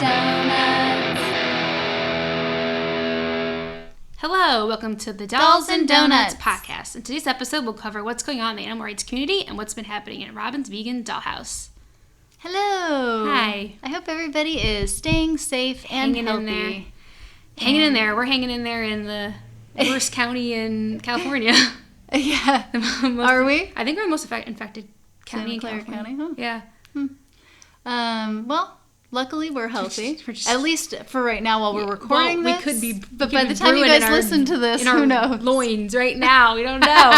Donuts. Hello, welcome to the Dolls and Donuts podcast. In today's episode, we'll cover what's going on in the animal rights community and what's been happening in Robin's Vegan Dollhouse. Hello. Hi. I hope everybody is staying safe and Hanging healthy. in there. Hanging in there. We're hanging in there in the worst county in California. Yeah. Are we? I think we're the most infected county in Santa Clara California. County, huh? Yeah. Well, luckily we're healthy. We're just- At least for right now while we're recording well, this. we could be. But by the time you guys listen to this, who knows? Loins right now. We don't know.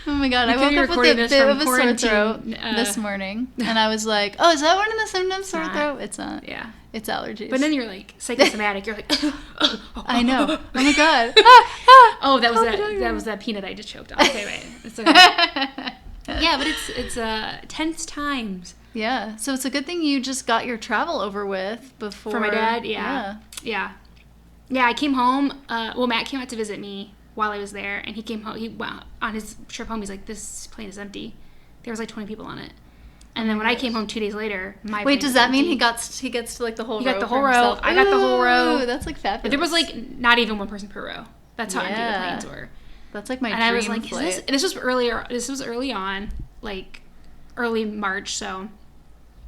Oh my god, I woke up with a bit of a sore throat this morning. And I was like, oh, is that one of the symptoms? Sore throat? It's not. Yeah. It's allergies. But then you're like psychosomatic. You're like, I know. Oh my god. Oh, that was that peanut I just choked on. Okay, wait. It's okay. Yeah, but it's tense times. Yeah. So it's a good thing you just got your travel over with before. For my dad, yeah. I came home. Matt came out to visit me while I was there, and he came home. He went on his trip home. He's like, "This plane is empty." There was like 20 people on it. And then when I came home 2 days later, Wait, does that mean he gets to like the whole row? He got the whole row. I got the whole row. That's like fabulous. But there was like not even one person per row. That's how empty the planes were. That's like my dream and I was like, flight. This was earlier. This was early on, like early March. So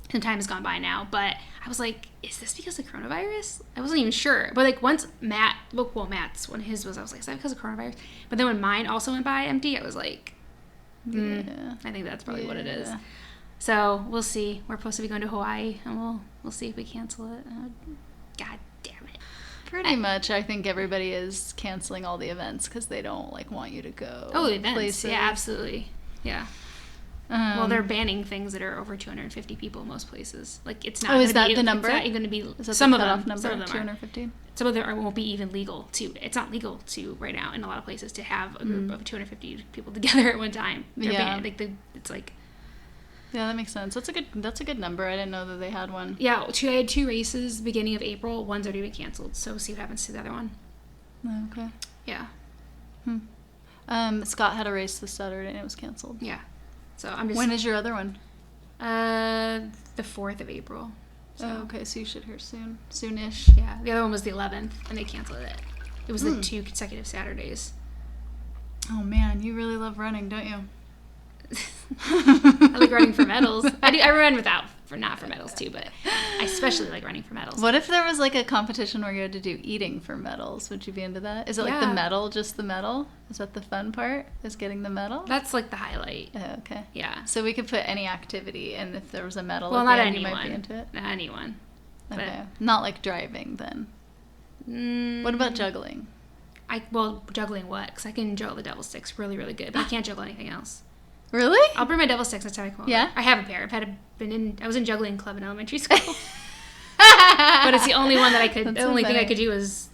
some time has gone by now. But I was like, is this because of coronavirus? I wasn't even sure. But like once Matt's when his was, I was like, is that because of coronavirus? But then when mine also went by empty, I was like, I think that's probably what it is. So we'll see. We're supposed to be going to Hawaii, and we'll see if we cancel it. God damn it. Pretty much, I think everybody is canceling all the events because they don't like want you to go. Oh, the events. Places. Yeah, absolutely. Yeah. Well, they're banning things that are over 250 people in most places. Like it's not. Oh, is that the number? It's not even going to be. Is that some the of them. number? Some of them 250. Some of them won't be even legal to. It's not legal to right now in a lot of places to have a group of 250 people together at one time. They're banned. It's like. Yeah, that makes sense. That's a good number. I didn't know that they had one. Yeah, I had 2 races beginning of April. One's already been canceled, so we'll see what happens to the other one. Oh, okay. Yeah. Scott had a race this Saturday and it was canceled. Yeah. So I'm just. When is your other one? The 4th of April. So. Oh, okay. So you should hear soonish. Yeah. The other one was the 11th, and they canceled it. It was the 2 consecutive Saturdays. Oh man, you really love running, don't you? I like running for medals. I run not for medals too, but I especially like running for medals. What if there was like a competition where you had to do eating for medals? Would you be into that? Is it like the medal, just the medal? Is that the fun part? Is getting the medal? That's like the highlight. Oh, okay. Yeah. So we could put any activity, and if there was a medal, well, not end, anyone. You might be into it. Not anyone. Okay. Not like driving then. What about juggling? Juggling what? Because I can juggle the devil sticks really, really good, but I can't juggle anything else. Really? I'll bring my devil sticks next time I come over. Yeah? I have a pair. I was in juggling club in elementary school. But it's the only one that I could. The only thing I could do was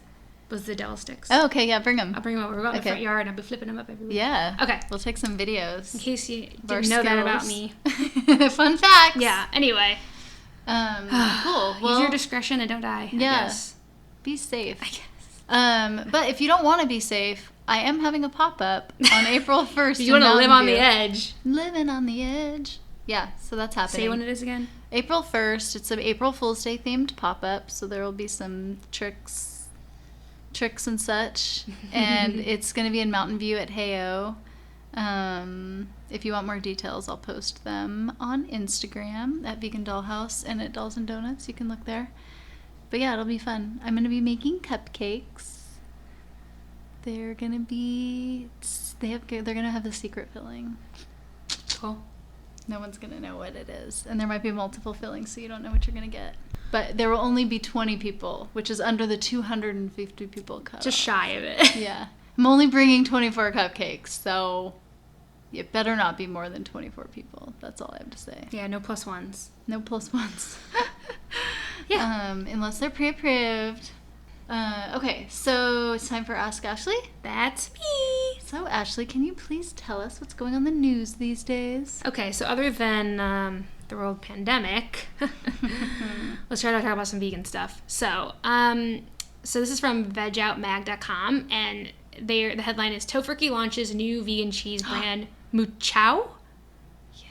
the devil sticks. Oh, okay. Yeah, bring them. I'll bring them over. We'll go out in the front yard and I'll be flipping them up every week. Yeah. Okay. We'll take some videos. In case you didn't know that about me. Fun facts. Yeah. Anyway. Cool. Well, use your discretion and don't die. Yeah. I guess. Be safe. I guess. But if you don't want to be safe, I am having a pop-up on April 1st. You want to live on the edge. Living on the edge. Yeah, so that's happening. Say when it is again. April 1st. It's an April Fool's Day themed pop-up, so there will be some tricks and such. And it's going to be in Mountain View at Heyo. If you want more details, I'll post them on Instagram at Vegan Dollhouse and at Dolls and Donuts. You can look there. But yeah, it'll be fun. I'm going to be making cupcakes. They're going to have a secret filling. Cool. No one's going to know what it is. And there might be multiple fillings, so you don't know what you're going to get. But there will only be 20 people, which is under the 250 people cutoff. Just shy of it. Yeah. I'm only bringing 24 cupcakes, so it better not be more than 24 people. That's all I have to say. Yeah, no plus ones. No plus ones. Yeah. Unless they're pre-approved. Okay, so it's time for Ask Ashley. That's me. So, Ashley, can you please tell us what's going on in the news these days? Okay, so other than the world pandemic, let's try to talk about some vegan stuff. So this is from vegoutmag.com, and the headline is TOFURKY launches new vegan cheese brand MOOCHO.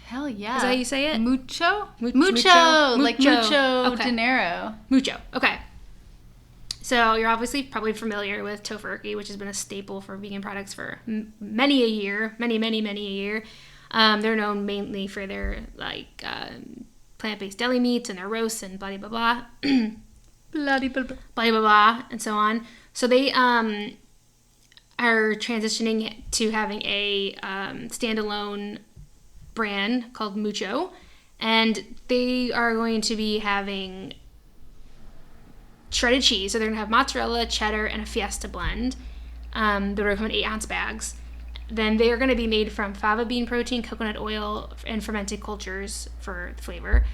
Hell yeah. Is that how you say it? Mucho? Mucho. Like mucho Okay. dinero. Mucho. Okay. So you're obviously probably familiar with TOFURKY, which has been a staple for vegan products for many a year. Many a year. They're known mainly for their like plant-based deli meats and their roasts and blah blah blah. Blah blah blah and so on. So they are transitioning to having a standalone brand called MOOCHO, and they are going to be having shredded cheese. So they're going to have mozzarella, cheddar, and a Fiesta blend. They're going to come in 8-ounce bags. Then they are going to be made from fava bean protein, coconut oil, and fermented cultures for the flavor.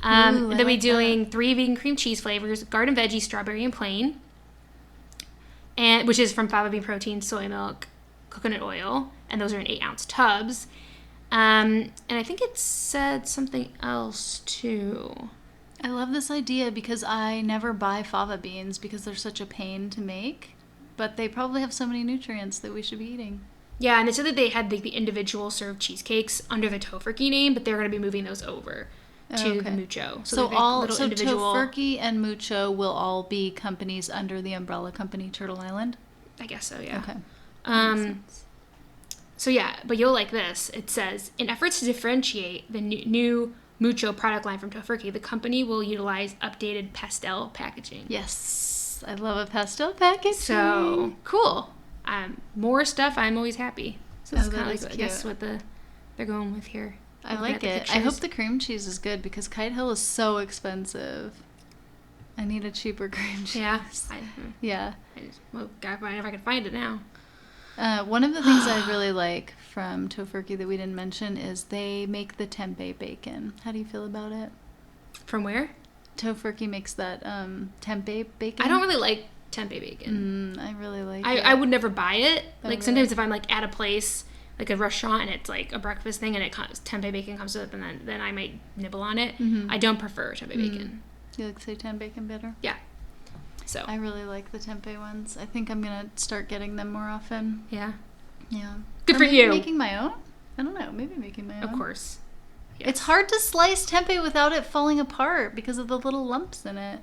They'll be doing 3 vegan cream cheese flavors: garden veggie, strawberry, and plain, and which is from fava bean protein, soy milk, coconut oil, and those are in 8-ounce tubs. And I think it said something else too. I love this idea because I never buy fava beans because they're such a pain to make, but they probably have so many nutrients that we should be eating. Yeah, and they said that they had the individual served cheesecakes under the TOFURKY name, but they're going to be moving those over to the MOOCHO. So TOFURKY and MOOCHO will all be companies under the umbrella company Turtle Island? I guess so, yeah. Okay. So yeah, but you'll like this. It says, in efforts to differentiate the new MOOCHO product line from TOFURKY, the company will utilize updated pastel packaging. Yes, I love a pastel packaging. So cool. More stuff. I'm always happy. So it's kind of like, I guess, what they're going with here. I like it. I hope the cream cheese is good because Kite Hill is so expensive. I need a cheaper cream cheese. Yeah. Gotta find if I can find it now. One of the things I really like from TOFURKY that we didn't mention is they make the tempeh bacon. How do you feel about it? From where? TOFURKY makes that tempeh bacon. I don't really like tempeh bacon. I really like it. I would never buy it. Oh, like sometimes if I'm like at a place, like a restaurant, and it's like a breakfast thing, and tempeh bacon comes with it, and then I might nibble on it. Mm-hmm. I don't prefer tempeh bacon. You like seitan bacon better? Yeah. So I really like the tempeh ones. I think I'm gonna start getting them more often. Yeah. Yeah. Good for you. Making my own? I don't know. Maybe making my own. Of course. Yes. It's hard to slice tempeh without it falling apart because of the little lumps in it.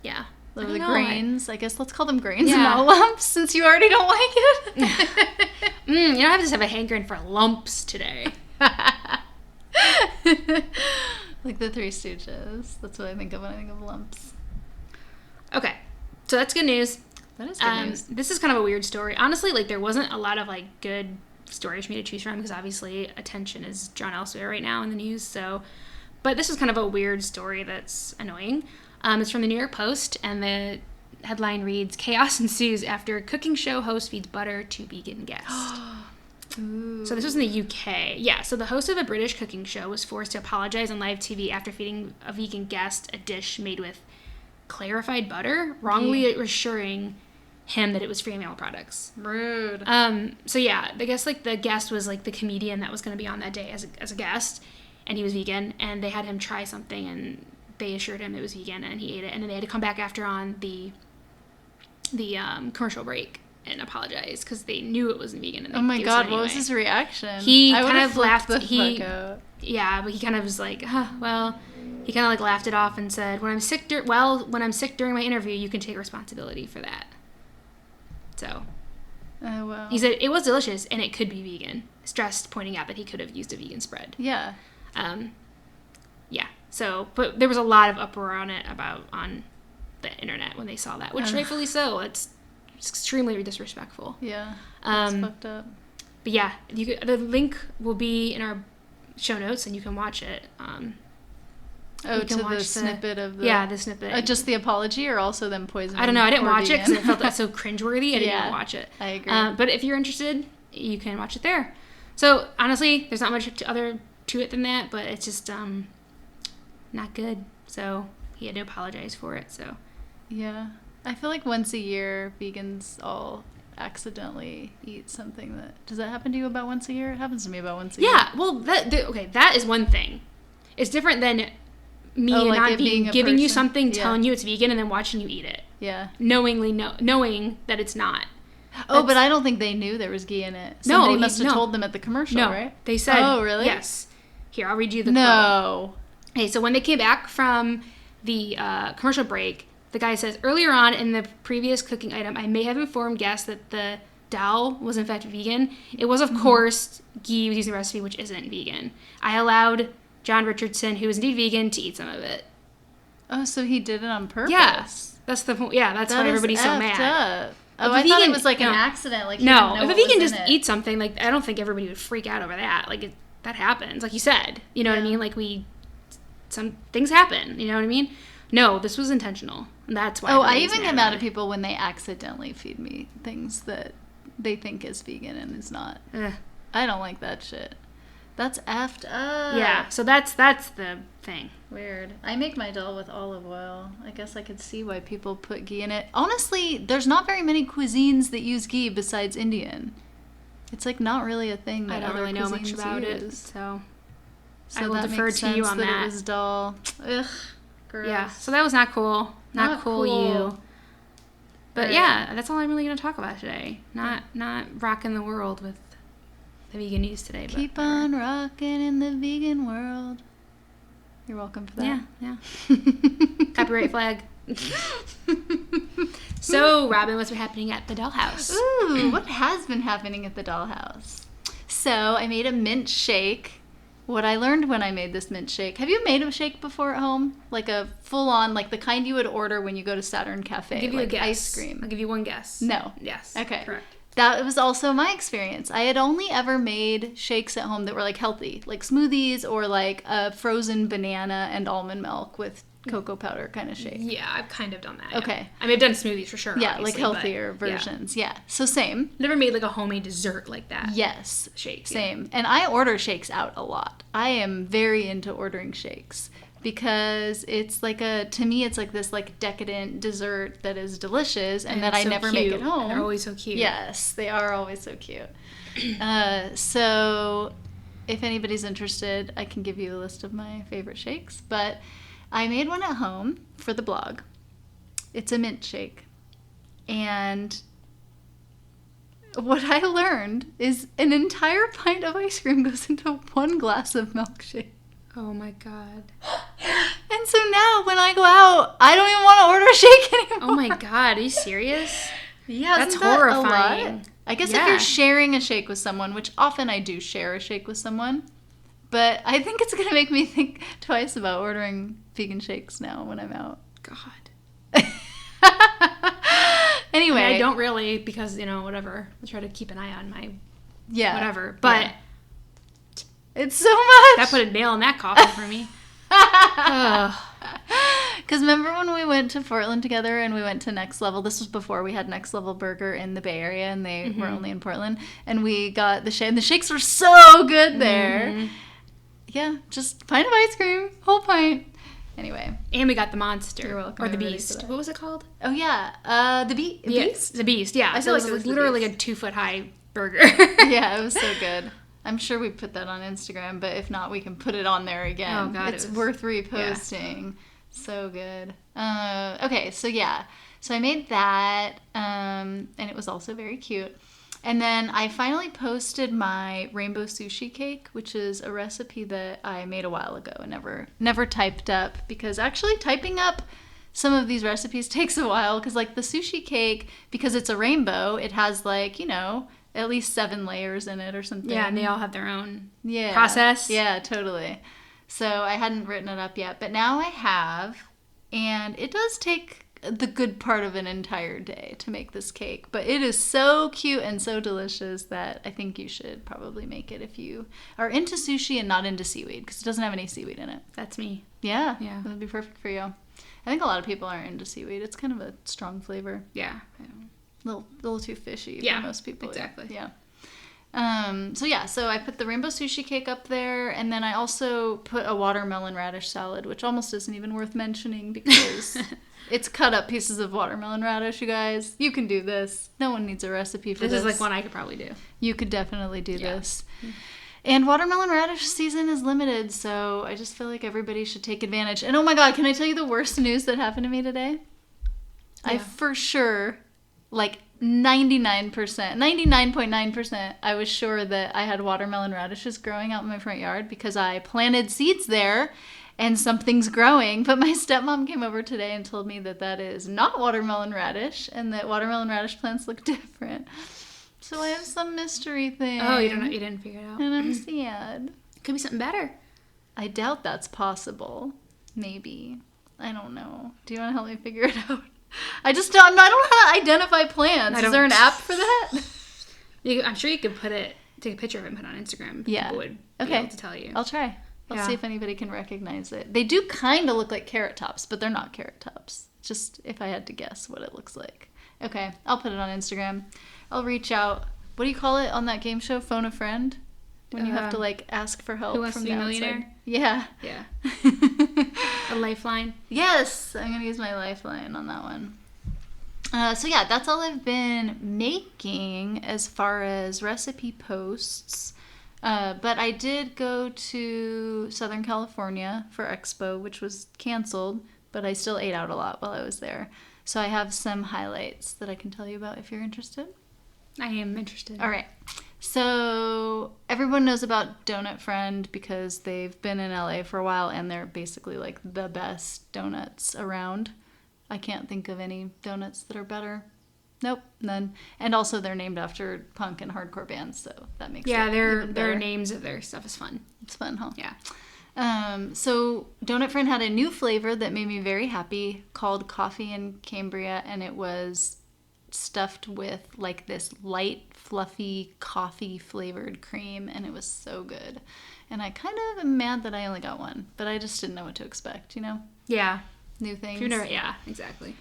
Yeah. The grains. I guess let's call them grains and not lumps since you already don't like it. You know, I just have a hankering for lumps today. Like the Three Stooges. That's what I think of when I think of lumps. Okay. So that's good news. That is good news. This is kind of a weird story. Honestly, like there wasn't a lot of like good stories for me to choose from because obviously attention is drawn elsewhere right now in the news. So, but this is kind of a weird story that's annoying. It's from the New York Post, and the headline reads, "Chaos ensues after cooking show host feeds butter to vegan guest." So this was in the UK. Yeah, so the host of a British cooking show was forced to apologize on live TV after feeding a vegan guest a dish made with clarified butter, wrongly assuring him that it was free animal products. Rude. So yeah, I guess like the guest was like the comedian that was going to be on that day as a guest, and he was vegan, and they had him try something, and they assured him it was vegan, and he ate it, and then they had to come back after on the commercial break and apologize because they knew it wasn't vegan. And oh my god, what was his reaction? He kind of laughed. Fuck out. Yeah, but he kind of was like, well, he kind of like laughed it off and said, when I'm sick during my interview, you can take responsibility for that. So, oh well. He said it was delicious and it could be vegan. Stressed, pointing out that he could have used a vegan spread. Yeah. Yeah. So, but there was a lot of uproar on the internet when they saw that, which rightfully so. It's extremely disrespectful. Yeah. It's fucked up. But yeah, the link will be in our show notes, and you can watch it. The snippet of the... the snippet. Just the apology, or also them poisoning? I don't know. I didn't watch it because I felt that so cringeworthy. I didn't even watch it. I agree. But if you're interested, you can watch it there. So honestly, there's not much to it than that, but it's just not good. So he had to apologize for it. So yeah, I feel like once a year vegans all accidentally eat something that... Does that happen to you about once a year? It happens to me about once a year. Yeah, well, that is one thing. It's different than me not giving you something, telling you it's vegan, and then watching you eat it. Yeah. Knowing that it's not. But I don't think they knew there was ghee in it. Somebody must have told them at the commercial, right? They said... Oh, really? Yes. Here, I'll read you the quote. No. Okay, so when they came back from the commercial break, the guy says, earlier on in the previous cooking item, I may have informed guests that the dal was in fact vegan. It was, of course, ghee was using the recipe, which isn't vegan. I allowed John Richardson, who is indeed vegan, to eat some of it. Oh, so he did it on purpose. Yes. That's the point. Yeah, that's why everybody's so mad. Up. Oh, I thought it was like an accident. Like, no, if a vegan just eats something, like, I don't think everybody would freak out over that. Like, that happens. Like you said. You know what I mean? Like, some things happen. You know what I mean? No, this was intentional. And that's why. I even get mad at people when they accidentally feed me things that they think is vegan and is not. I don't like that shit. That's effed up. Yeah, so that's the thing. Weird. I make my dal with olive oil. I guess I could see why people put ghee in it. Honestly, there's not very many cuisines that use ghee besides Indian. It's like not really a thing that I don't other really know much cuisines about use. it, so I will defer to you on that. It was dal. Ugh, gross. Yeah, so that was not cool. Not cool. You. But yeah, that's all I'm really going to talk about today. Not rocking the world with the vegan news today. Keep on rocking in the vegan world. You're welcome for that. Yeah. Copyright flag. So, Robin, what's been happening at the dollhouse? Ooh, what has been happening at the dollhouse? So, I made a mint shake. What I learned when I made this mint shake. Have you made a shake before at home? Like a full-on, like the kind you would order when you go to Saturn Cafe. I'll give you a guess. Ice cream. I'll give you one guess. No. Yes. Okay. Correct. That was also my experience. I had only ever made shakes at home that were like healthy, like smoothies or like a frozen banana and almond milk with cocoa powder kind of shake. Yeah, I've kind of done that. Okay. Yeah. I mean, I've done smoothies for sure. Yeah, like healthier versions. Yeah. So same. Never made like a homemade dessert like that. Yes. Shake. Same. Yeah. And I order shakes out a lot. I am very into ordering shakes because it's like to me, it's like this like decadent dessert that is delicious and that I never make at home. And they're always so cute. Yes, they are always so cute. So if anybody's interested, I can give you a list of my favorite shakes, but I made one at home for the blog. It's a mint shake. And what I learned is an entire pint of ice cream goes into one glass of milkshake. Oh my God. And so now when I go out, I don't even want to order a shake anymore. Oh my God, are you serious? Yeah, that's horrifying. I guess if you're sharing a shake with someone, which often I do share a shake with someone, but I think it's going to make me think twice about ordering vegan shakes now when I'm out. God. Anyway. I don't really because, whatever. I try to keep an eye on my whatever. But... Yeah. It's so much. That put a nail in that coffin for me. Because remember when we went to Portland together and we went to Next Level? This was before we had Next Level Burger in the Bay Area and they were only in Portland. And we got the shake. And the shakes were so good there. Mm-hmm. Yeah, just pint of ice cream. Whole pint. Anyway. And we got the monster. You're welcome. Or the beast. What was it called? Oh, yeah. The beast? The beast, yeah. I feel like it was literally like a 2-foot high burger. Yeah, it was so good. I'm sure we put that on Instagram, but if not, we can put it on there again. Oh, God. It's worth reposting. Yeah. So good. Okay, so yeah. So I made that, and it was also very cute. And then I finally posted my rainbow sushi cake, which is a recipe that I made a while ago and never typed up, because actually typing up some of these recipes takes a while, because like the sushi cake, because it's a rainbow, it has like, at least 7 layers in it or something. Yeah, and they all have their own process. Yeah, totally. So I hadn't written it up yet, but now I have, and it does take the good part of an entire day to make this cake, but it is so cute and so delicious that I think you should probably make it if you are into sushi and not into seaweed, because it doesn't have any seaweed in it. That's me. Yeah, that would be perfect for you. I think a lot of people aren't into seaweed. It's kind of a strong flavor. Yeah. Little too fishy for most people. Exactly. Yeah. So I put the rainbow sushi cake up there, and then I also put a watermelon radish salad, which almost isn't even worth mentioning because it's cut up pieces of watermelon radish, you guys. You can do this. No one needs a recipe for this. This is like one I could probably do. You could definitely do this. And watermelon radish season is limited, so I just feel like everybody should take advantage. And oh my God, can I tell you the worst news that happened to me today? Yeah. I for sure, like 99%, 99.9%, I was sure that I had watermelon radishes growing out in my front yard because I planted seeds there and something's growing. But my stepmom came over today and told me that that is not watermelon radish and that watermelon radish plants look different. So I have some mystery thing. Oh, you didn't figure it out. And I'm sad. Could be something better. I doubt that's possible. Maybe. I don't know. Do you want to help me figure it out? I don't know how to identify plants. Is there an app for that? I'm sure you could take a picture of it and put it on Instagram. Yeah. People would be able to tell you. I'll try. I'll see if anybody can recognize it. They do kind of look like carrot tops, but they're not carrot tops. Just if I had to guess what it looks like. Okay, I'll put it on Instagram. I'll reach out. What do you call it on that game show? Phone a friend? When you have to, like, ask for help from the outside. Yeah. Yeah. A lifeline. Yes, I'm going to use my lifeline on that one. So, yeah, that's all I've been making as far as recipe posts. But I did go to Southern California for Expo, which was canceled, but I still ate out a lot while I was there. So I have some highlights that I can tell you about if you're interested. I am interested. All right. So everyone knows about Donut Friend because they've been in LA for a while and they're basically like the best donuts around. I can't think of any donuts that are better. Nope, none. And also they're named after punk and hardcore bands, so that makes it even better. their names of their stuff is fun. It's fun, huh? Yeah. So Donut Friend had a new flavor that made me very happy called Coffee and Cambria, and it was stuffed with like this light, fluffy, coffee flavored cream, and it was so good. And I kind of am mad that I only got one, but I just didn't know what to expect, you know? Yeah. New things. Yeah, exactly.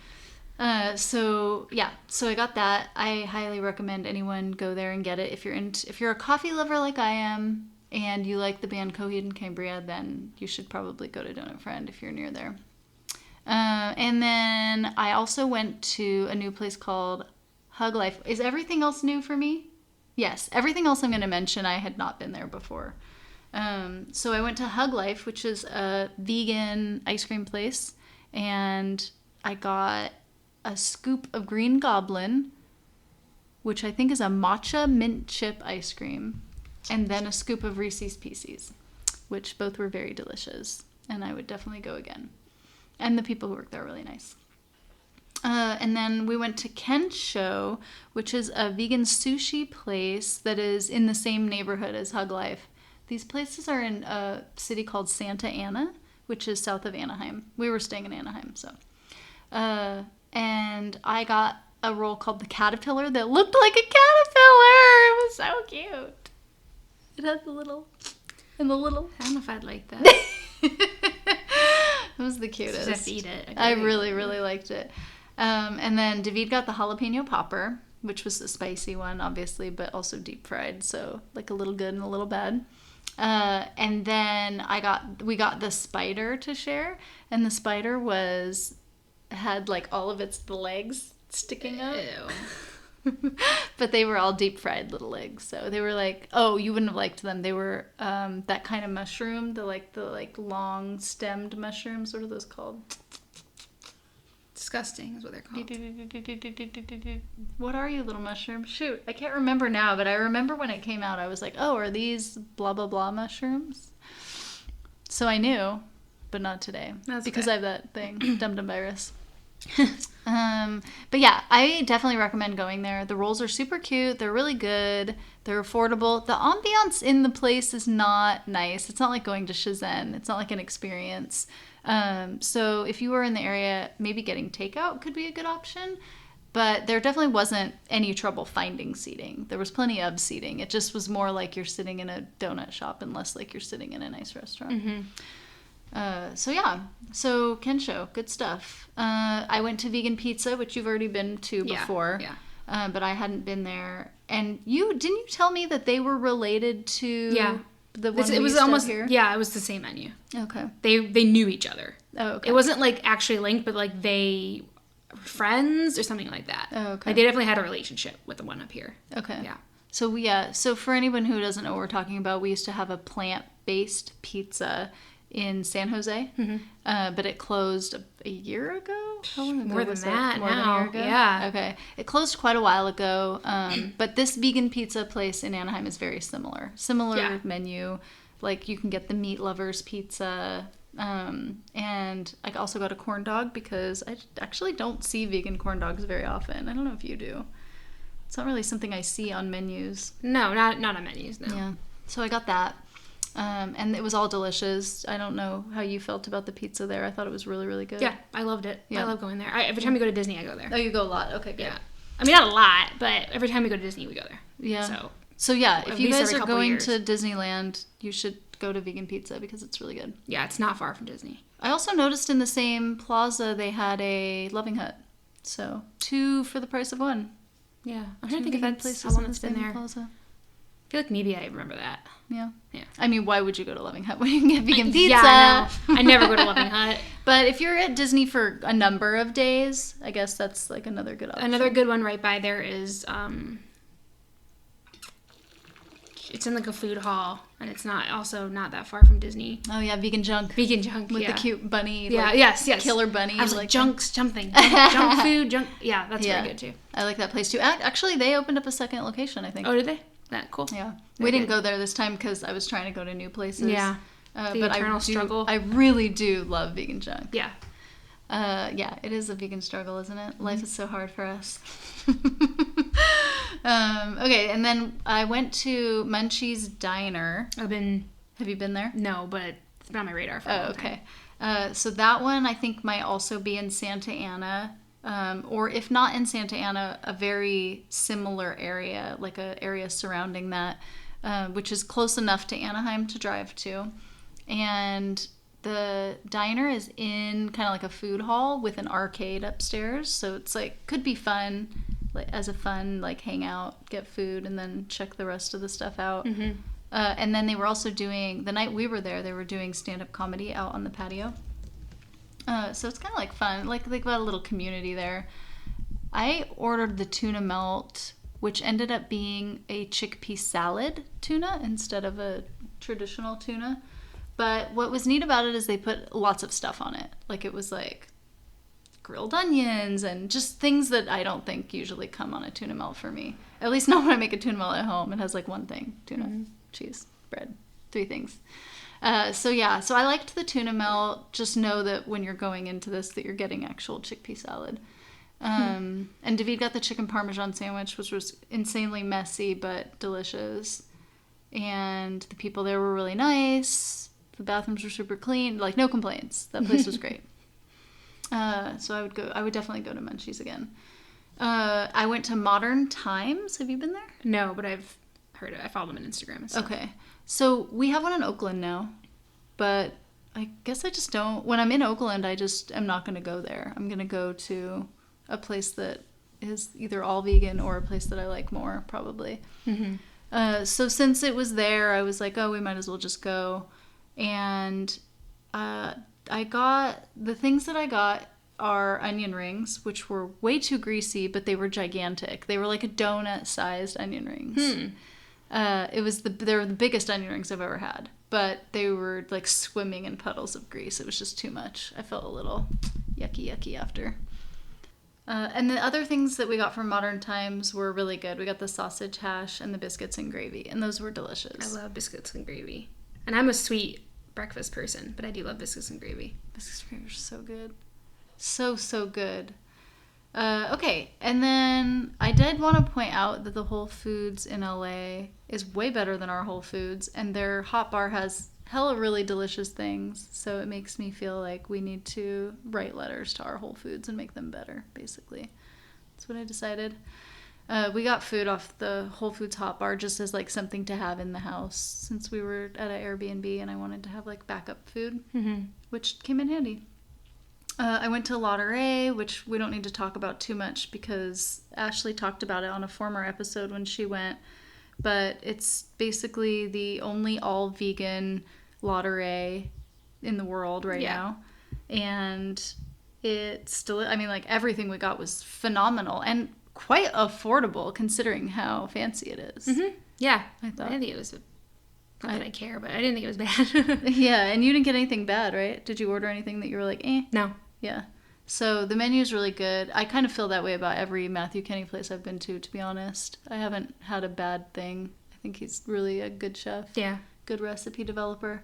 So I got that. I highly recommend anyone go there and get it. If you're a coffee lover like I am, and you like the band Coheed and Cambria, then you should probably go to Donut Friend if you're near there. And then I also went to a new place called Hug Life. Is everything else new for me? Yes, everything else I'm going to mention I had not been there before. So I went to Hug Life, which is a vegan ice cream place, and I got a scoop of Green Goblin, which I think is a matcha mint chip ice cream, and then a scoop of Reese's Pieces, which both were very delicious, and I would definitely go again. And the people who work there are really nice. And then we went to Kensho, which is a vegan sushi place that is in the same neighborhood as Hug Life. These places are in a city called Santa Ana, which is south of Anaheim. We were staying in Anaheim, so. And I got a roll called the Caterpillar that looked like a caterpillar. It was so cute. It had the little. I don't know if I'd like that. It was the cutest. You just have to eat it. I really, really liked it. And then David got the jalapeno popper, which was the spicy one, obviously, but also deep fried. So like a little good and a little bad. And then we got the spider to share, and the spider had like all of its legs sticking up. Ew. But they were all deep fried little legs, so they were like, oh, you wouldn't have liked them. They were that kind of mushroom, the long stemmed mushrooms. What are those called? Disgusting is what they're called. What are you, little mushroom? Shoot, I can't remember now, but I remember when it came out, I was like, oh, are these blah blah blah mushrooms? So I knew, but not today. Because I have that thing, dum dum virus. But yeah, I definitely recommend going there. The rolls are super cute. They're really good. They're affordable. The ambiance in the place is not nice. It's not like going to Shenzhen. It's not like an experience. So if you were in the area, maybe getting takeout could be a good option. But there definitely wasn't any trouble finding seating. There was plenty of seating. It just was more like you're sitting in a donut shop and less like you're sitting in a nice restaurant. Mm-hmm. So Kensho, good stuff. I went to Vegan Pizza, which you've already been to before. Yeah. But I hadn't been there. And didn't you tell me that they were related to the one we used to have here? Yeah, it was the same menu. Okay. They knew each other. Oh, okay. It wasn't like actually linked, but like they were friends or something like that. Oh, okay. Like they definitely had a relationship with the one up here. Okay. Yeah. So for anyone who doesn't know what we're talking about, we used to have a plant-based pizza in San Jose, but it closed a year ago. How long ago More was than it? that More than a now. year ago? Yeah. Okay. It closed quite a while ago, but this vegan pizza place in Anaheim is very similar. Similar menu. Like, you can get the Meat Lovers pizza, and I also got a corn dog because I actually don't see vegan corn dogs very often. I don't know if you do. It's not really something I see on menus. No, not on menus, no. Yeah. So I got that. And it was all delicious. I don't know how you felt about the pizza there. I thought it was really, really good. Yeah, I loved it. Yeah. I love going there. Every time we go to Disney, I go there. Oh, you go a lot. Okay, good. Yeah. I mean, not a lot, but every time we go to Disney, we go there. Yeah. So yeah, if you guys are going years. to Disneyland, you should go to Vegan Pizza because it's really good. Yeah, it's not far from Disney. I also noticed in the same plaza they had a Loving Hut. So 2 for the price of 1. Yeah. I'm trying to think if that's how long it's been there. Plaza. I feel like maybe I remember that. Yeah. I mean, why would you go to Loving Hut when you can get vegan pizza? Yeah, I know. I never go to Loving Hut. But if you're at Disney for a number of days, I guess that's like another good option. Another good one right by there is, it's in like a food hall, and it's not that far from Disney. Oh yeah, Vegan Junk. Vegan Junk, with the cute bunny. Yeah, like, yes. Killer bunny. I was like junks, something. Junk food, junk. Yeah, that's very good too. I like that place too. Actually, they opened up a second location, I think. Oh, did they? That cool. Yeah, we didn't go there this time because I was trying to go to new places. Yeah, but eternal struggle. I really do love Vegan Junk. Yeah. Yeah, it is a vegan struggle, isn't it? Life is so hard for us. Okay, and then I went to Munchies Diner. Have you been there? No, but it's been on my radar for a long time. Okay. So that one I think might also be in Santa Ana. Or if not in Santa Ana, a very similar area, like an area surrounding that, which is close enough to Anaheim to drive to. And the diner is in kind of like a food hall with an arcade upstairs. So it's like, could be fun, like as a fun, like hang out, get food, and then check the rest of the stuff out. Mm-hmm. And then they were also doing, the night we were there, they were doing stand-up comedy out on the patio. So it's kind of like fun. Like they've got a little community there. I ordered the tuna melt, which ended up being a chickpea salad tuna instead of a traditional tuna. But what was neat about it is they put lots of stuff on it. Like it was like grilled onions and just things that I don't think usually come on a tuna melt for me. At least not when I make a tuna melt at home. It has like one thing: tuna, cheese, bread, 3 things. So I liked the tuna melt. Just know that when you're going into this that you're getting actual chickpea salad. And David got the chicken parmesan sandwich, which was insanely messy but delicious. And the people there were really nice. The bathrooms were super clean. Like, no complaints. That place was great. So I would definitely go to Munchies again. I went to Modern Times. Have you been there? No, but I've heard it. I follow them on Instagram and stuff. Okay. So we have one in Oakland now, but I guess I just don't. When I'm in Oakland, I just am not going to go there. I'm going to go to a place that is either all vegan or a place that I like more, probably. Mm-hmm. So since it was there, I was like, oh, we might as well just go. And I got, the things that I got are onion rings, which were way too greasy, but they were gigantic. They were like a donut-sized onion rings. They were the biggest onion rings I've ever had, but they were like swimming in puddles of grease. It was just too much. I felt a little yucky after. And the other things that we got from Modern Times were really good. We got the sausage hash and the biscuits and gravy, and those were delicious. I love biscuits and gravy. And I'm a sweet breakfast person, but I do love biscuits and gravy. Biscuits and gravy are so good. So good. Okay, and then I did want to point out that the Whole Foods in LA is way better than our Whole Foods, and their hot bar has hella really delicious things, so it makes me feel like we need to write letters to our Whole Foods and make them better, basically. That's what I decided. We got food off the Whole Foods hot bar just as like something to have in the house since we were at an Airbnb and I wanted to have like backup food, which came in handy. I went to Lauduree, which we don't need to talk about too much because Ashley talked about it on a former episode when she went. But it's basically the only all-vegan Lauduree in the world right now. And it's still, I mean, like everything we got was phenomenal and quite affordable considering how fancy it is. Mm-hmm. Yeah. I thought. I didn't think it was, not that I care, but I didn't think it was bad. Yeah, and you didn't get anything bad, right? Did you order anything that you were like, eh? No. Yeah. So the menu is really good. I kind of feel that way about every Matthew Kenny place I've been to be honest. I haven't had a bad thing. I think he's really a good chef. Yeah. Good recipe developer.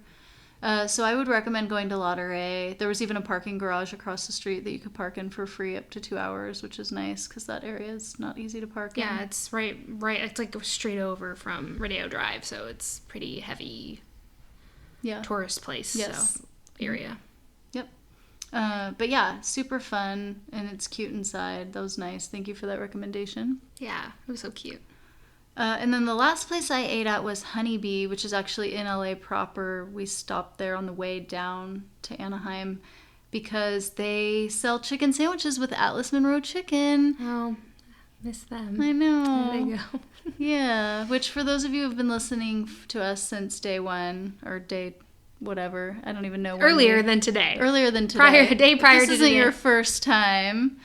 So I would recommend going to Lauduree. There was even a parking garage across the street that you could park in for free up to 2 hours, which is nice because that area is not easy to park in. Yeah, it's right. It's like straight over from Rodeo Drive, so it's pretty heavy. Yeah. Tourist place. Yes. So, area. Yep. But yeah, super fun and it's cute inside. That was nice. Thank you for that recommendation. Yeah, it was so cute. And then the last place I ate at was Honeybee, which is actually in LA proper. We stopped there on the way down to Anaheim because they sell chicken sandwiches with Atlas Monroe chicken. Oh, miss them. I know. There they go. Yeah, which for those of you who have been listening to us since day one or day whatever, I don't even know. Earlier than today. Earlier than today. A day prior to today. If this isn't your first time,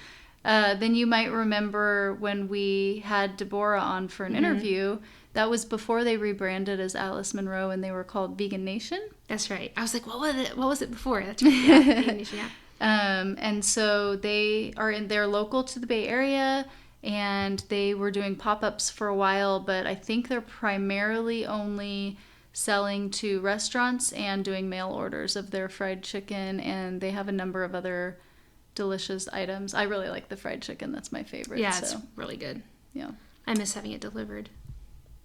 then you might remember when we had Deborah on for an interview. That was before they rebranded as Atlas Monroe and they were called Vegan Nation. That's right. I was like, what was it? What was it before? That's right. Yeah, Vegan Nation, yeah. And so they're local to the Bay Area and they were doing pop-ups for a while, but I think they're primarily only selling to restaurants and doing mail orders of their fried chicken, and they have a number of other delicious items. I really like the fried chicken. That's my favorite. Yeah, it's really good. Yeah. I miss having it delivered.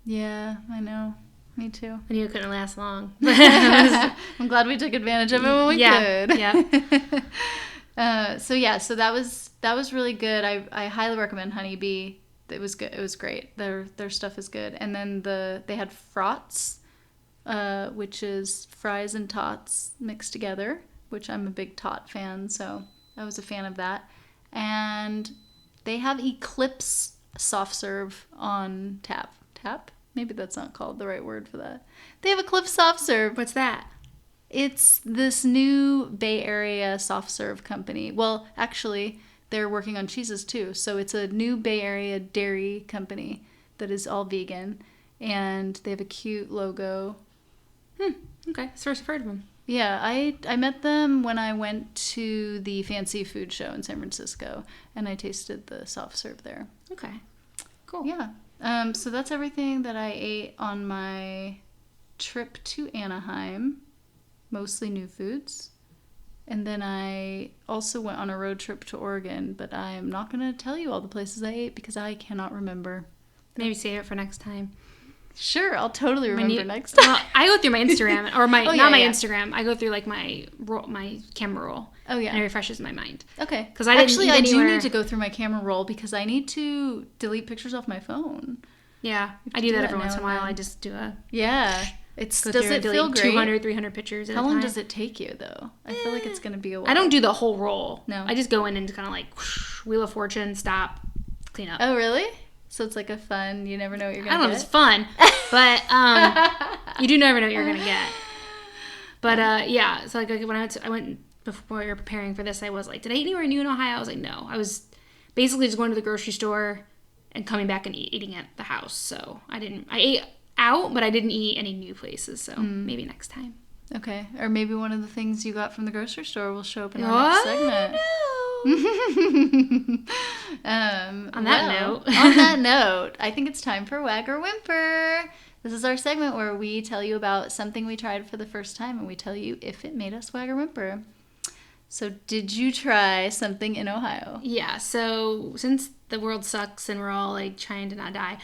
Yeah, I know. Me too. I knew it couldn't last long. I'm glad we took advantage of it when we could. Yeah. So that was really good. I highly recommend Honeybee. It was good. It was great. Their stuff is good. And then they had frots, which is fries and tots mixed together, which I'm a big tot fan, so I was a fan of that. And they have Eclipse soft serve on tap. Tap? Maybe that's not called the right word for that. They have Eclipse soft serve. What's that? It's this new Bay Area soft serve company. Well, actually, they're working on cheeses too. So it's a new Bay Area dairy company that is all vegan. And they have a cute logo. Okay. First I've heard of them. Yeah, I met them when I went to the Fancy Food Show in San Francisco, and I tasted the soft serve there. Okay. Cool. Yeah. So that's everything that I ate on my trip to Anaheim, mostly new foods. And then I also went on a road trip to Oregon, but I am not going to tell you all the places I ate because I cannot remember. Maybe save it for next time. Sure, I'll totally remember next time. Well, I go through my Instagram, or my Instagram. I go through like my camera roll. Oh yeah, and it refreshes my mind. Okay, because I do need to go through my camera roll because I need to delete pictures off my phone. Yeah, I do that every once in a while. I just do a Does it feel great? 200, 300 pictures. How long does it take you though? I feel like it's gonna be a while. I don't do the whole roll. No, I just go in and kind of like Wheel of Fortune, stop, clean up. Oh really? So it's like a fun, you never know what you're going to get? I don't know if it's fun, but you do never know what you're going to get. But yeah, so like when I went before we were preparing for this, I was like, did I eat anywhere new in Ohio? I was like, no. I was basically just going to the grocery store and coming back and eating at the house. So I ate out, but I didn't eat any new places. So maybe next time. Okay. Or maybe one of the things you got from the grocery store will show up in our next segment. On that note, I think it's time for Wag or Whimper. This is our segment where we tell you about something we tried for the first time and we tell you if it made us wag or whimper. So did you try something in Ohio? Yeah, so since the world sucks and we're all like trying to not die,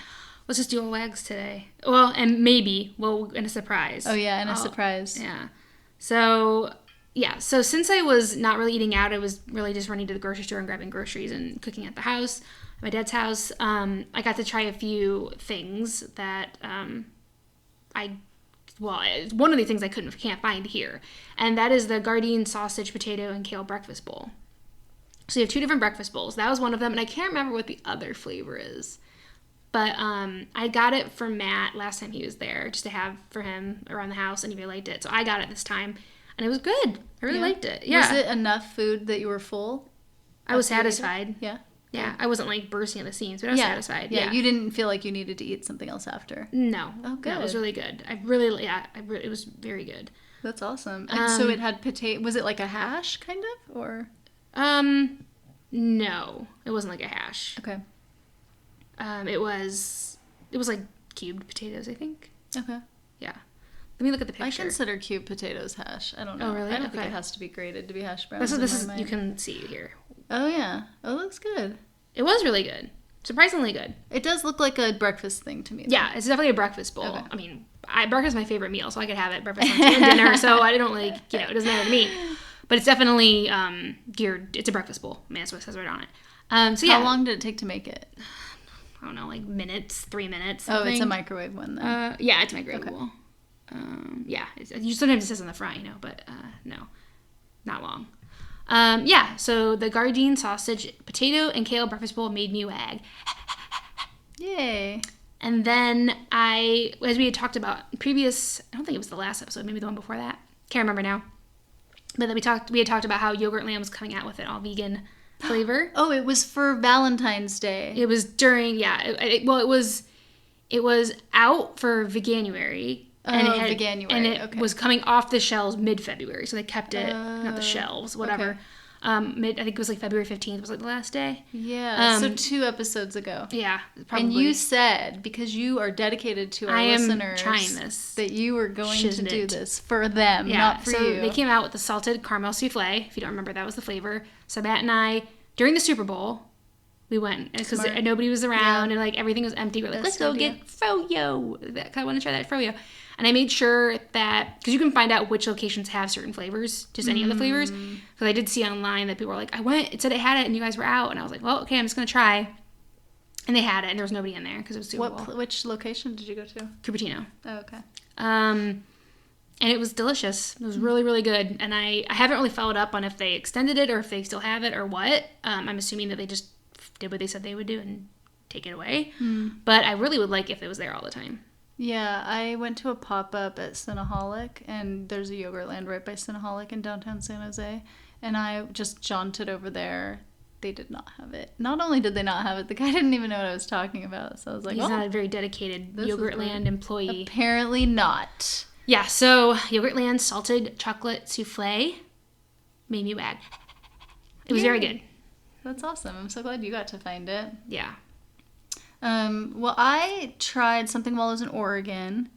let's just do our wags today. Well, and maybe, in a surprise. Oh yeah, in a surprise. Yeah. So since I was not really eating out, I was really just running to the grocery store and grabbing groceries and cooking at the house, my dad's house. I got to try a few things that one of the things I can't find here, and that is the Gardein sausage, potato, and kale breakfast bowl. So you have two different breakfast bowls. That was one of them, and I can't remember what the other flavor is. But I got it for Matt last time he was there, just to have for him around the house, and he really liked it. So I got it this time. And it was good. I really liked it. Yeah. Was it enough food that you were full? I was satisfied. Yeah. Yeah. I wasn't like bursting at the seams, but I was satisfied. Yeah. You didn't feel like you needed to eat something else after? No. Oh, good. No, it was really good. It was very good. That's awesome. And so it had potato. Was it like a hash kind of? Or? No, it wasn't like a hash. Okay. It was like cubed potatoes, I think. Okay. Yeah. Let me look at the picture. I consider cubed potatoes hash. I don't know. Oh, really? I don't think it has to be grated to be hash browns. This is you can see here. Oh, yeah. Oh, it looks good. It was really good. Surprisingly good. It does look like a breakfast thing to me, though. Yeah, it's definitely a breakfast bowl. Okay. I mean, breakfast is my favorite meal, so I could have it breakfast, lunch, and dinner, so I don't it doesn't matter to me. But it's definitely geared, it's a breakfast bowl. I mean, that's what it says right on it. So yeah. How long did it take to make it? I don't know, like minutes, 3 minutes. Something. Oh, it's a microwave one then. Yeah, it's a microwavable. Yeah, sometimes it says on the front, but no, not long. Yeah, so the Gardein sausage, potato, and kale breakfast bowl made me wag. Yay. And then as we had talked about previous, I don't think it was the last episode, maybe the one before that. Can't remember now. But then we had talked about how Yogurtland was coming out with an all vegan flavor. Oh, it was for Valentine's Day. It was during, it was out for Veganuary. Veganuary. And it was coming off the shelves mid-February, so they kept it, not the shelves, whatever. Okay. I think it was like February 15th was like the last day. Yeah, so 2 episodes ago. Yeah, probably. And you said, because you are dedicated to our listeners, trying this. that you were going to do this for them, not for you. So they came out with the salted caramel souffle. If you don't remember, that was the flavor. So Matt and I, during the Super Bowl, we went because nobody was around and like everything was empty. We're like, let's go get froyo. I want to try that froyo. And I made sure that, because you can find out which locations have certain flavors, just any of the flavors. Because I did see online that people were like, it said it had it and you guys were out. And I was like, well, okay, I'm just going to try. And they had it and there was nobody in there because it was Super Bowl. Which location did you go to? Cupertino. Oh, okay. And it was delicious. It was really, really good. And I haven't really followed up on if they extended it or if they still have it or what. I'm assuming that they just did what they said they would do and take it away. But I really would like if it was there all the time. Yeah, I went to a pop-up at Cinnaholic, and there's a Yogurtland right by Cinnaholic in downtown San Jose, and I just jaunted over there. They did not have it. Not only did they not have it, the guy didn't even know what I was talking about, so I was like, he's not a very dedicated Yogurtland employee. Apparently not. Yeah, so Yogurtland salted chocolate souffle made me wag. It was very good. That's awesome. I'm so glad you got to find it. Yeah. Well, I tried something while I was in Oregon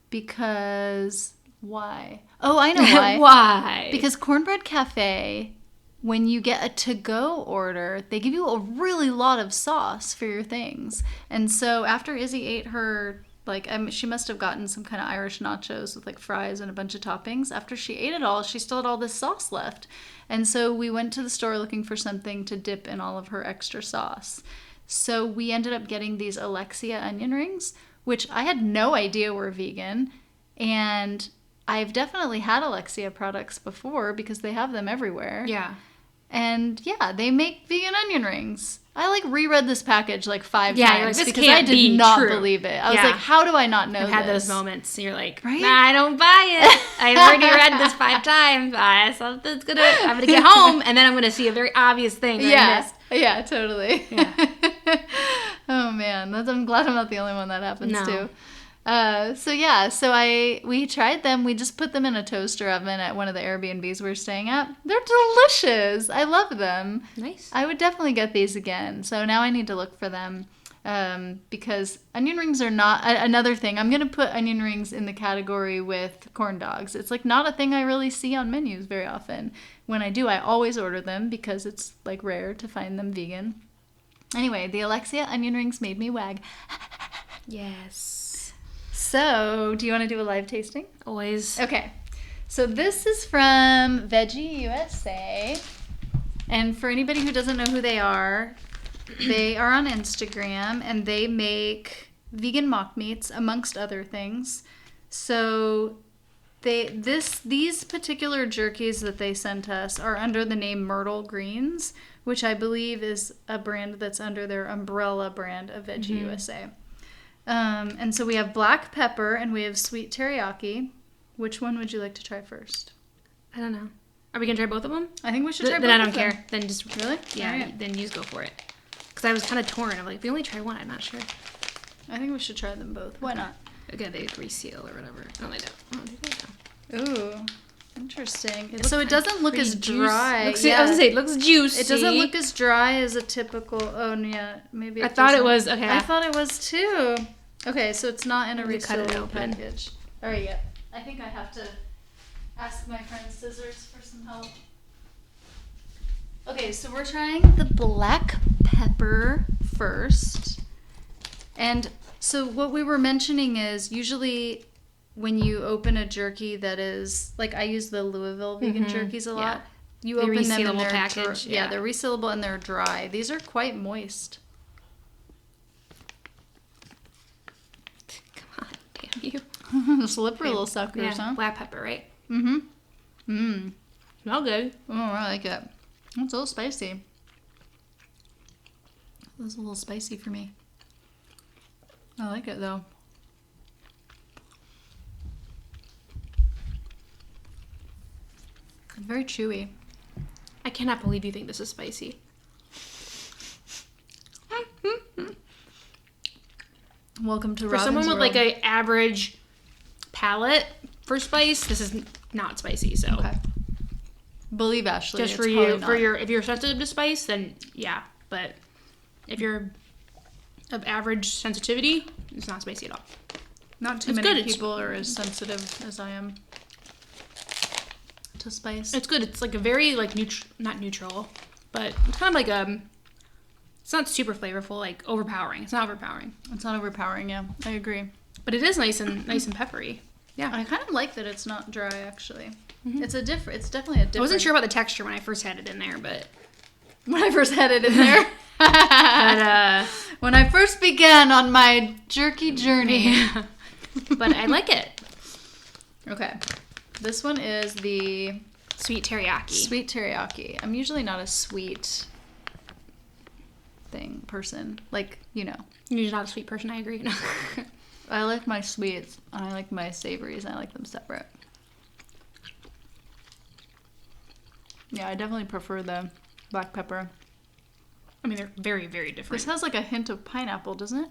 because why? Oh, I know why. Why? Because Cornbread Cafe, when you get a to-go order, they give you a really lot of sauce for your things. And so after Izzy ate her, she must have gotten some kind of Irish nachos with like fries and a bunch of toppings. After she ate it all, she still had all this sauce left. And so we went to the store looking for something to dip in all of her extra sauce. So we ended up getting these Alexia onion rings, which I had no idea were vegan. And I've definitely had Alexia products before because they have them everywhere. Yeah. And yeah, they make vegan onion rings. I reread this package 5 times because I did not believe it. I was like, how do I not know this? I've had those moments. And you're like, right? Nah, I don't buy it. I've already read this 5 times. I'm going to get home and then I'm going to see a very obvious thing that I missed. Yeah, totally. Yeah. Oh man, I'm glad I'm not the only one that happens to. So we tried them. We just put them in a toaster oven at one of the Airbnbs we were staying at. They're delicious. I love them. Nice. I would definitely get these again. So now I need to look for them because onion rings are not another thing. I'm going to put onion rings in the category with corn dogs. It's not a thing I really see on menus very often. When I do, I always order them because it's rare to find them vegan. Anyway, the Alexia onion rings made me wag. Yes. So, do you want to do a live tasting? Always. Okay. So this is from Veggie USA. And for anybody who doesn't know who they are on Instagram and they make vegan mock meats amongst other things. So these particular jerkies that they sent us are under the name Myrtle Greens, which I believe is a brand that's under their umbrella brand of Veggie USA. And so we have black pepper and we have sweet teriyaki. Which one would you like to try first? I don't know. Are we going to try both of them? I think we should try both of them. Then I don't care. Then just... Really? Yeah, right. Then you just go for it. Because I was kind of torn. I'm like, if we only try one, I'm not sure. I think we should try them both. Why not? Again, they reseal or whatever. No, they don't. Oh, do they? Ooh. Interesting. So it doesn't look as dry. I was gonna say, it looks juicy. It doesn't look as dry as a typical. Oh yeah, maybe. I thought it was okay. I thought it was too. Okay, so it's not in a resealable package. All right, yeah. I think I have to ask my friend Scissors for some help. Okay, so we're trying the black pepper first, and so what we were mentioning is usually when you open a jerky that is, like I use the Louisville vegan jerkies a lot. You open them and they're package. They're resealable and they're dry. These are quite moist. Come on, damn you. Slippery little suckers, huh? Black pepper, right? Mm-hmm. Mmm. Smell good. Oh, I like it. It's a little spicy. It was a little spicy for me. I like it though. It's very chewy. I cannot believe you think this is spicy. Welcome to For someone with world. like an average palate for spice, this is not spicy. So, okay. Believe Ashley. Just for you, if you're sensitive to spice, then yeah. But if you're of average sensitivity, it's not spicy at all. Not too many people are as sensitive as I am to spice. It's good. It's like a very like not neutral, but it's kind of like it's not super flavorful, like overpowering. It's not overpowering. It's not overpowering, yeah. I agree. But it is nice and peppery. Yeah. I kind of like that it's not dry actually. Mm-hmm. It's definitely a different. I wasn't sure about the texture when I first had it in there, but when I first began on my jerky journey. Yeah. But I like it. Okay. This one is the sweet teriyaki. Sweet teriyaki. I'm usually not a sweet person. Like, you know. You're not a sweet person, I agree. I like my sweets. I like my savories. I like them separate. Yeah, I definitely prefer the black pepper. I mean, they're very, very different. This has like a hint of pineapple, doesn't it?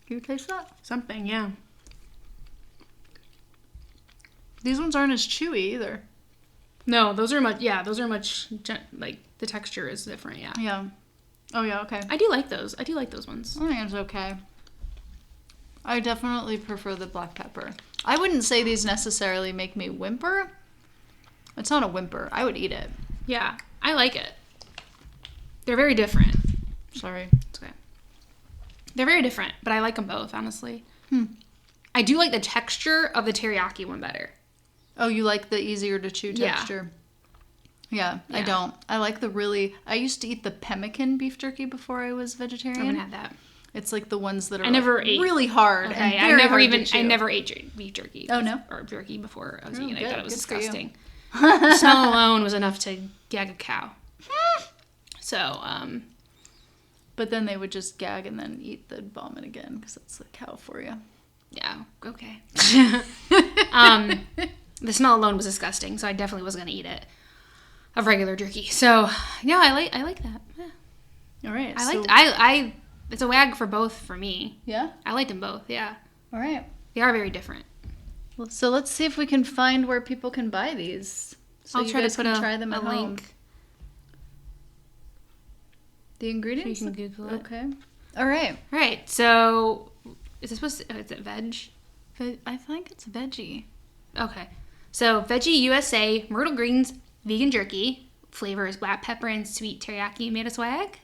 Can you taste that? Something, yeah. These ones aren't as chewy either. No, those are much, like, the texture is different, yeah. Yeah. Oh, yeah, okay. I do like those ones. I think it's okay. I definitely prefer the black pepper. I wouldn't say these necessarily make me whimper. It's not a whimper. I would eat it. Yeah, I like it. They're very different. Sorry. It's okay. They're very different, but I like them both, honestly. I do like the texture of the teriyaki one better. Oh, you like the easier to chew texture? Yeah, I don't. I like I used to eat the pemmican beef jerky before I was vegetarian. I haven't had that. It's like the ones that are really hard. Okay, and I never ate beef jerky. Oh, no? Or jerky before I was eating it. I thought it was disgusting. The The smell alone was enough to gag a cow. So, but then they would just gag and then eat the vomit again because that's the cow for you. Yeah, okay. The smell alone was disgusting, so I definitely wasn't going to eat it. Of regular jerky. So, yeah, I like that. Yeah. All right. It's a wag for both for me. Yeah? I liked them both, yeah. All right. They are very different. So let's see if we can find where people can buy these. So I'll try to put try them at home. link. The ingredients? So you can Google it. Okay. All right. All right. So, is it veg? I think it's veggie. Okay. So, Veggie USA Myrtle Greens Vegan Jerky. Flavor is black pepper and sweet teriyaki. Made a swag.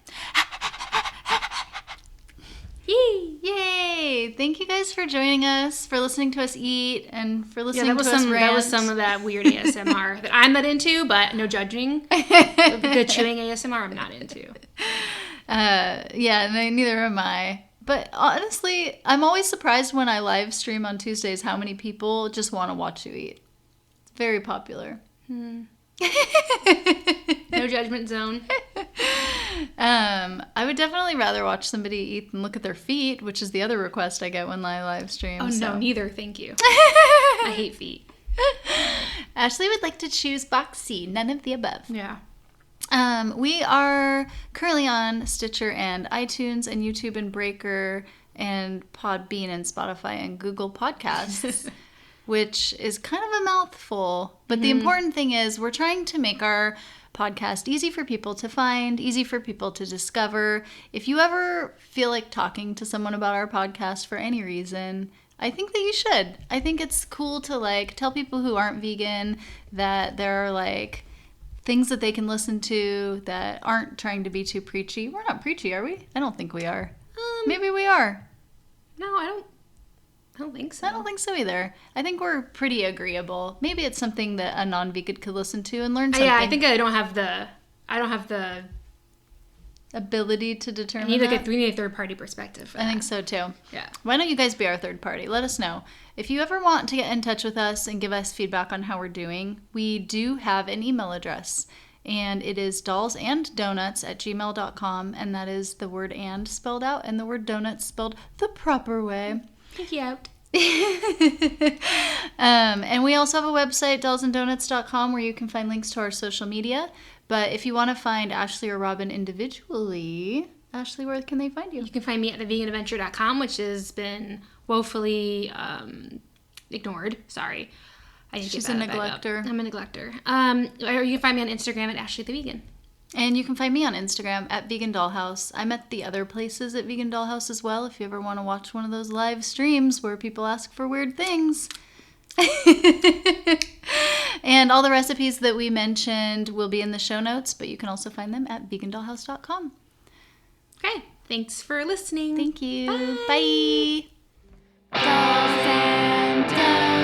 Yay! Yay! Thank you guys for joining us, for listening to us eat, and for listening to us rant. That was some of that weird ASMR that I'm not into, but no judging. The chewing ASMR I'm not into. Yeah, neither am I. But honestly, I'm always surprised when I live stream on Tuesdays how many people just want to watch you eat. It's very popular. No judgment zone. I would definitely rather watch somebody eat than look at their feet, which is the other request I get when I live stream. Oh, no, neither. Thank you. I hate feet. Ashley would like to choose box C, none of the above. Yeah. We are currently on Stitcher and iTunes and YouTube and Breaker and Podbean and Spotify and Google Podcasts. which is kind of a mouthful. But the important thing is we're trying to make our podcast easy for people to find, easy for people to discover. If you ever feel like talking to someone about our podcast for any reason, I think that you should. I think it's cool to like tell people who aren't vegan that there are like things that they can listen to that aren't trying to be too preachy. We're not preachy, are we? I don't think we are. Maybe we are. No, I don't think so. I don't think so either. I think we're pretty agreeable. Maybe it's something that a non-vegan could listen to and learn something. Yeah, I think I don't have the ability to determine we need a third party perspective for I that. think so too. Yeah. Why don't you guys be our third party? Let us know. If you ever want to get in touch with us and give us feedback on how we're doing, we do have an email address. And it is dollsanddonuts@gmail.com. And that is the word and spelled out and the word donuts spelled the proper way. Thank you. And we also have a website, dollsanddonuts.com, where you can find links to our social media. But if you want to find Ashley or Robin individually, Ashley, where can they find you? You can find me at theveganadventure.com, which has been woefully ignored. Sorry. I didn't She's get a that back up. neglector. I'm a neglector. Or you can find me on Instagram at Ashley the Vegan. And you can find me on Instagram at Vegan Dollhouse. I'm at the other places at Vegan Dollhouse as well if you ever want to watch one of those live streams where people ask for weird things. And all the recipes that we mentioned will be in the show notes, but you can also find them at vegandollhouse.com. Okay. Thanks for listening. Thank you. Bye. Bye. Dolls and Donuts.